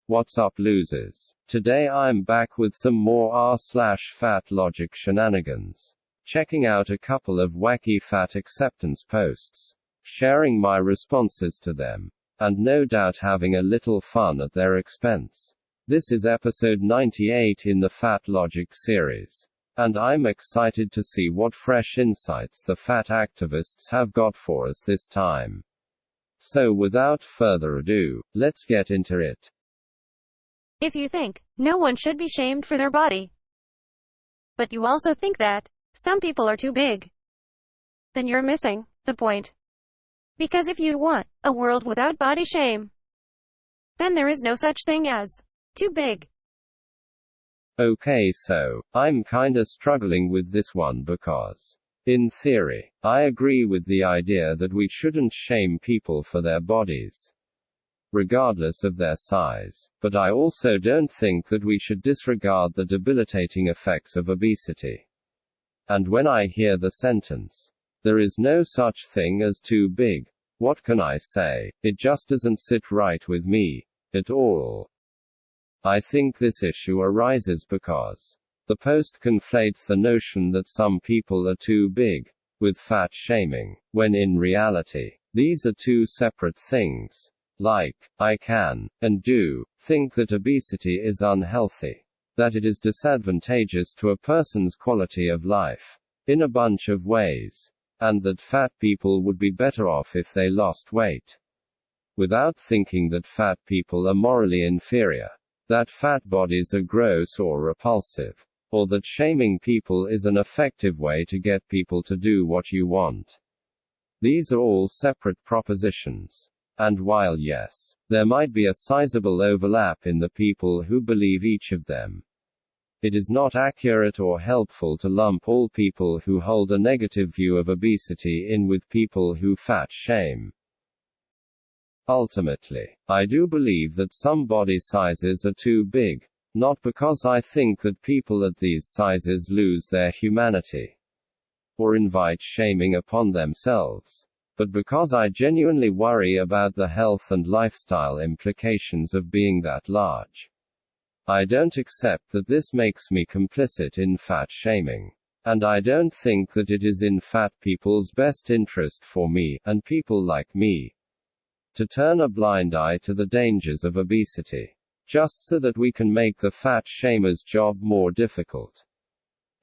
What's up, losers? Today I'm back with some more r/fatlogic shenanigans. Checking out a couple of wacky fat acceptance posts, sharing my responses to them, and no doubt having a little fun at their expense. This is episode 98 in the fatlogic series, and I'm excited to see what fresh insights the fat activists have got for us this time. So without further ado, let's get into it. If you think no one should be shamed for their body, but you also think that some people are too big, then you're missing the point. Because if you want a world without body shame, then there is no such thing as too big. Okay, so I'm kinda struggling with this one because, in theory, I agree with the idea that we shouldn't shame people for their bodies, regardless of their size, but I also don't think that we should disregard the debilitating effects of obesity. And when I hear the sentence, "There is no such thing as too big," what can I say? It just doesn't sit right with me at all. I think this issue arises because the post conflates the notion that some people are too big with fat shaming, when in reality, these are two separate things. Like, I can, and do, think that obesity is unhealthy, that it is disadvantageous to a person's quality of life, in a bunch of ways, and that fat people would be better off if they lost weight, without thinking that fat people are morally inferior, that fat bodies are gross or repulsive, or that shaming people is an effective way to get people to do what you want. These are all separate propositions. And while yes, there might be a sizable overlap in the people who believe each of them, it is not accurate or helpful to lump all people who hold a negative view of obesity in with people who fat shame. Ultimately, I do believe that some body sizes are too big, not because I think that people at these sizes lose their humanity, or invite shaming upon themselves, but because I genuinely worry about the health and lifestyle implications of being that large. I don't accept that this makes me complicit in fat shaming. And I don't think that it is in fat people's best interest for me, and people like me, to turn a blind eye to the dangers of obesity, just so that we can make the fat shamers' job more difficult.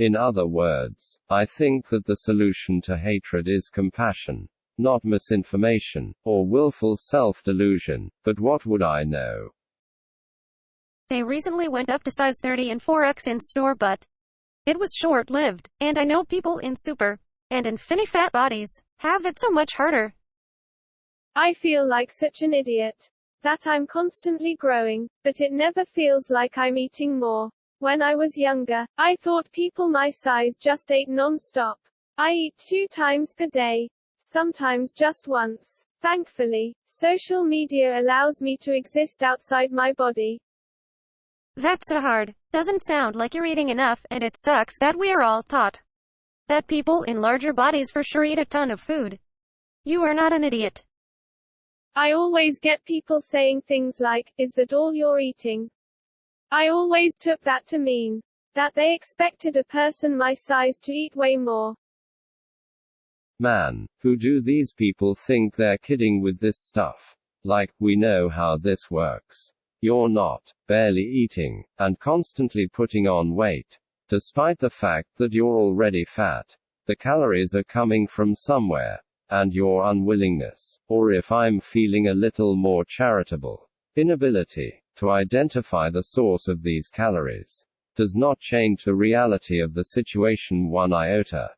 In other words, I think that the solution to hatred is compassion, not misinformation, or willful self-delusion, but what would I know? They recently went up to size 30 and 4X in store, but it was short-lived, and I know people in super and infinity fat bodies have it so much harder. I feel like such an idiot. That I'm constantly growing, but it never feels like I'm eating more. When I was younger, I thought people my size just ate non-stop. I eat 2 times per day. Sometimes just once. Thankfully, social media allows me to exist outside my body. That's so hard. Doesn't sound like you're eating enough, and it sucks that we are all taught that people in larger bodies for sure eat a ton of food. You are not an idiot. I always get people saying things like, "Is that all you're eating?" I always took that to mean that they expected a person my size to eat way more. Man, who do these people think they're kidding with this stuff? Like, we know how this works. You're not barely eating, and constantly putting on weight, despite the fact that you're already fat. The calories are coming from somewhere, and your unwillingness, or if I'm feeling a little more charitable, inability to identify the source of these calories, does not change the reality of the situation one iota.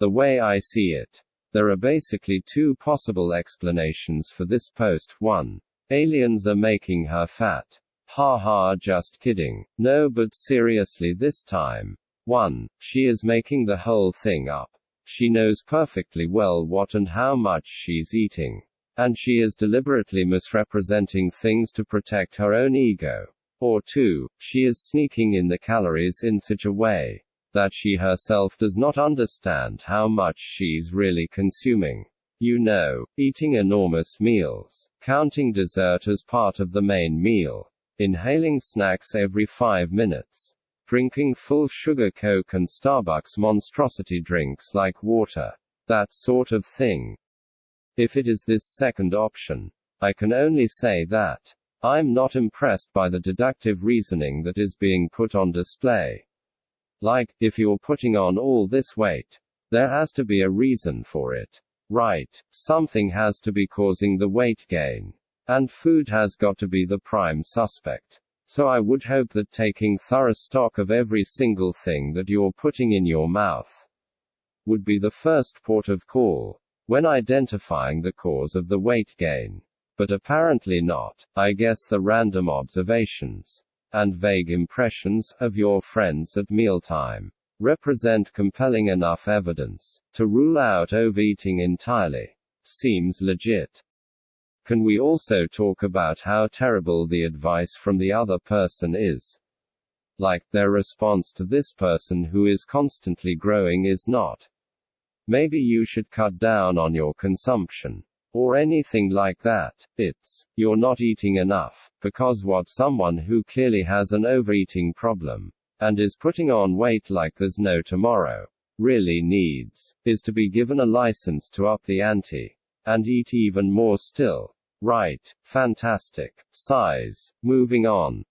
The way I see it, there are basically 2 possible explanations for this post. 1. Aliens are making her fat. Haha, just kidding. No, but seriously this time. 1. She is making the whole thing up. She knows perfectly well what and how much she's eating. And she is deliberately misrepresenting things to protect her own ego. Or 2. She is sneaking in the calories in such a way that she herself does not understand how much she's really consuming. You know, eating enormous meals, counting dessert as part of the main meal, inhaling snacks every 5 minutes, drinking full sugar Coke and Starbucks monstrosity drinks like water, that sort of thing. If it is this second option, I can only say that I'm not impressed by the deductive reasoning that is being put on display. Like, if you're putting on all this weight, there has to be a reason for it. Right, something has to be causing the weight gain. And food has got to be the prime suspect. So I would hope that taking thorough stock of every single thing that you're putting in your mouth would be the first port of call when identifying the cause of the weight gain. But apparently not. I guess the random observations and vague impressions of your friends at mealtime represent compelling enough evidence to rule out overeating entirely. Seems legit. Can we also talk about how terrible the advice from the other person is? Like, their response to this person who is constantly growing is not, maybe you should cut down on your consumption, or anything like that. It's, you're not eating enough, because what someone who clearly has an overeating problem, and is putting on weight like there's no tomorrow, really needs, is to be given a license to up the ante, and eat even more still. Right, fantastic. Size. Moving on.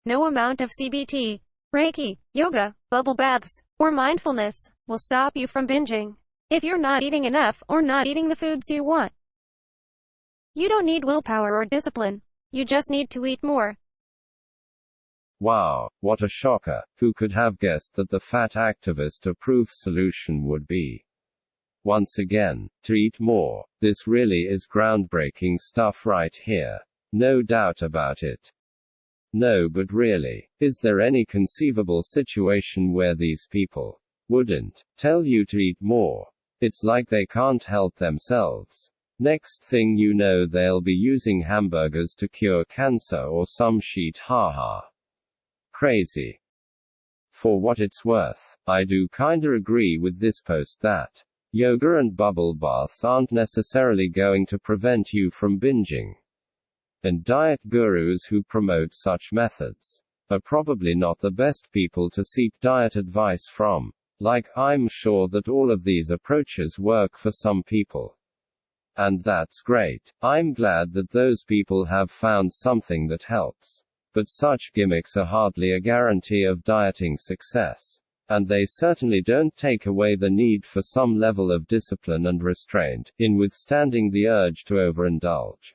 No amount of CBT, Reiki, yoga, bubble baths, or mindfulness will stop you from binging. If you're not eating enough or not eating the foods you want, you don't need willpower or discipline. You just need to eat more. Wow, what a shocker. Who could have guessed that the fat activist approved solution would be, once again, to eat more? This really is groundbreaking stuff right here. No doubt about it. No, but really, is there any conceivable situation where these people wouldn't tell you to eat more? It's like they can't help themselves. Next thing you know, they'll be using hamburgers to cure cancer or some shit, haha. Crazy. For what it's worth, I do kinda agree with this post that yoga and bubble baths aren't necessarily going to prevent you from binging. And diet gurus who promote such methods are probably not the best people to seek diet advice from. Like, I'm sure that all of these approaches work for some people. And that's great. I'm glad that those people have found something that helps. But such gimmicks are hardly a guarantee of dieting success. And they certainly don't take away the need for some level of discipline and restraint in withstanding the urge to overindulge.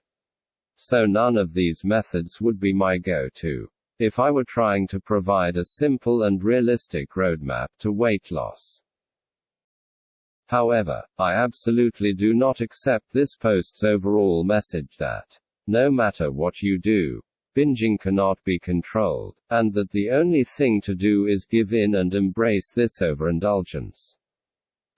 So none of these methods would be my go-to if I were trying to provide a simple and realistic roadmap to weight loss. However, I absolutely do not accept this post's overall message that no matter what you do, binging cannot be controlled, and that the only thing to do is give in and embrace this overindulgence.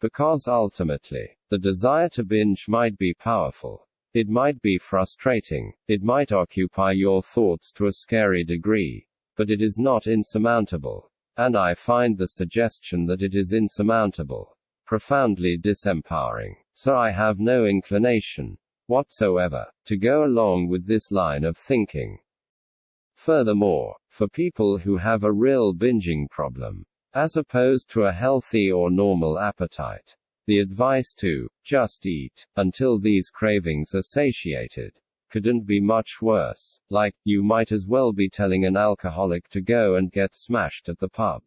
Because ultimately, the desire to binge might be powerful. It might be frustrating, it might occupy your thoughts to a scary degree, but it is not insurmountable. And I find the suggestion that it is insurmountable profoundly disempowering. So I have no inclination whatsoever to go along with this line of thinking. Furthermore, for people who have a real binging problem, as opposed to a healthy or normal appetite, the advice to just eat until these cravings are satiated couldn't be much worse. Like, you might as well be telling an alcoholic to go and get smashed at the pub.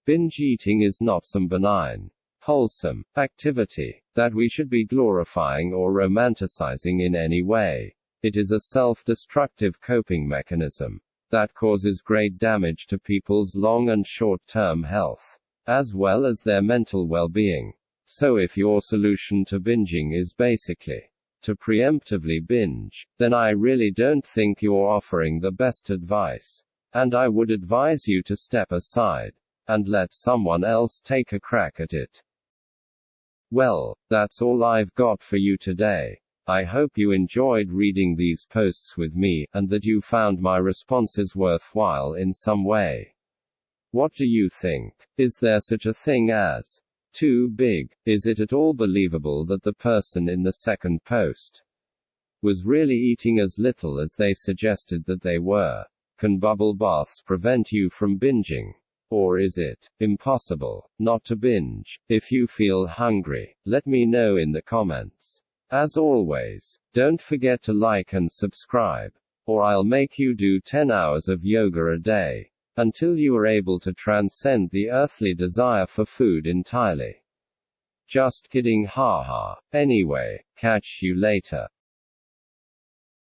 Binge eating is not some benign, wholesome activity that we should be glorifying or romanticizing in any way. It is a self-destructive coping mechanism that causes great damage to people's long and short-term health, as well as their mental well-being. So if your solution to binging is basically to preemptively binge, then I really don't think you're offering the best advice. And I would advise you to step aside and let someone else take a crack at it. Well, that's all I've got for you today. I hope you enjoyed reading these posts with me, and that you found my responses worthwhile in some way. What do you think? Is there such a thing as Too big. Is it at all believable that the person in the second post was really eating as little as they suggested that they were? Can bubble baths prevent you from binging? Or is it impossible not to binge? If you feel hungry, let me know in the comments. As always, don't forget to like and subscribe, or I'll make you do 10 hours of yoga a day, until you are able to transcend the earthly desire for food entirely. Just kidding, haha. Anyway, catch you later.